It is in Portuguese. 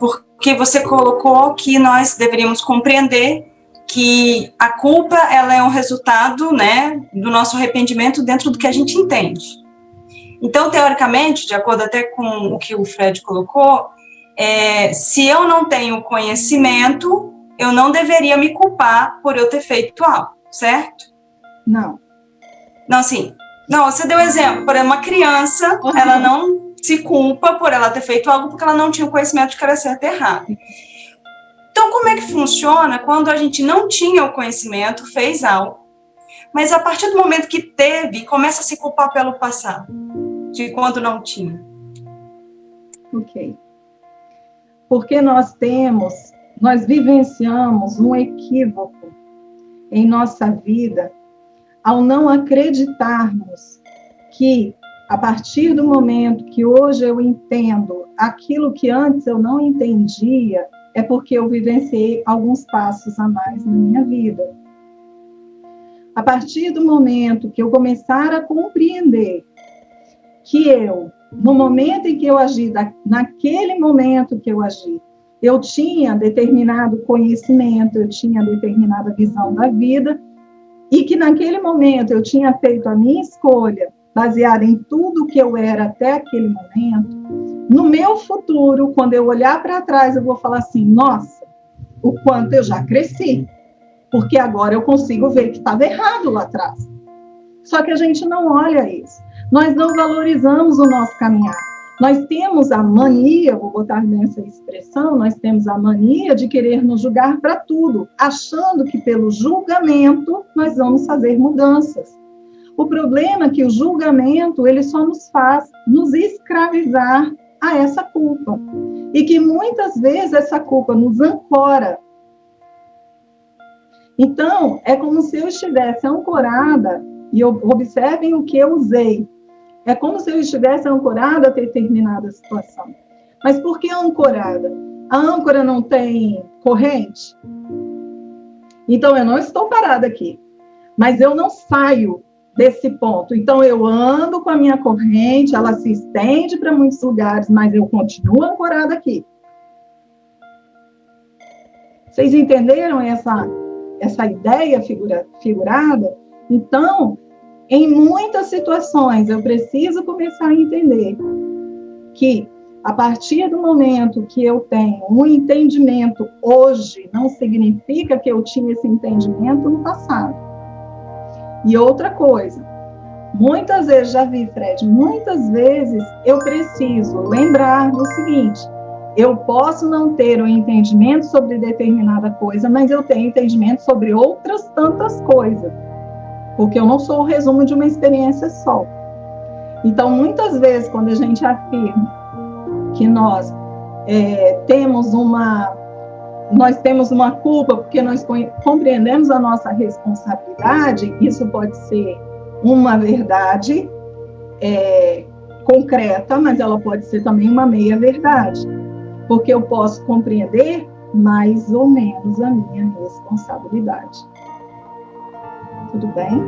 porque você colocou que nós deveríamos compreender que a culpa, ela é um resultado, né, do nosso arrependimento dentro do que a gente entende. Então, teoricamente, de acordo até com o que o Fred colocou, se eu não tenho conhecimento, eu não deveria me culpar por eu ter feito algo, certo? Não. Não, assim, não, você deu exemplo, por exemplo, uma criança, ela não se culpa por ela ter feito algo porque ela não tinha o conhecimento de que era certo e errado. Então, como é que funciona quando a gente não tinha o conhecimento, fez algo, mas a partir do momento que teve, começa a se culpar pelo passado, de quando não tinha? Ok. Porque nós vivenciamos um equívoco em nossa vida ao não acreditarmos que, a partir do momento que hoje eu entendo aquilo que antes eu não entendia, é porque eu vivenciei alguns passos a mais na minha vida. A partir do momento que eu começar a compreender que no momento em que eu agi, naquele momento que eu agi, eu tinha determinado conhecimento, eu tinha determinada visão da vida, e que naquele momento eu tinha feito a minha escolha, baseada em tudo que eu era até aquele momento, no meu futuro, quando eu olhar para trás, eu vou falar assim, nossa, o quanto eu já cresci, porque agora eu consigo ver que estava errado lá atrás. Só que a gente não olha isso. Nós não valorizamos o nosso caminhar. Nós temos a mania, vou botar nessa expressão, nós temos a mania de querer nos julgar para tudo, achando que pelo julgamento nós vamos fazer mudanças. O problema é que o julgamento, ele só nos faz nos escravizar a essa culpa. E que muitas vezes essa culpa nos ancora. Então, é como se eu estivesse ancorada, e observem o que eu usei. É como se eu estivesse ancorada a determinada situação. Mas por que ancorada? A âncora não tem corrente? Então, eu não estou parada aqui. Mas eu não saio desse ponto. Então, eu ando com a minha corrente, ela se estende para muitos lugares, mas eu continuo ancorada aqui. Vocês entenderam essa ideia figurada? Então, em muitas situações, eu preciso começar a entender que, a partir do momento que eu tenho um entendimento hoje, não significa que eu tinha esse entendimento no passado. E outra coisa, muitas vezes, já vi, Fred, muitas vezes eu preciso lembrar do seguinte, eu posso não ter um entendimento sobre determinada coisa, mas eu tenho entendimento sobre outras tantas coisas. Porque eu não sou o resumo de uma experiência só. Então, muitas vezes, quando a gente afirma que nós temos uma culpa porque nós compreendemos a nossa responsabilidade, isso pode ser uma verdade concreta, mas ela pode ser também uma meia-verdade. Porque eu posso compreender mais ou menos a minha responsabilidade. Tudo bem?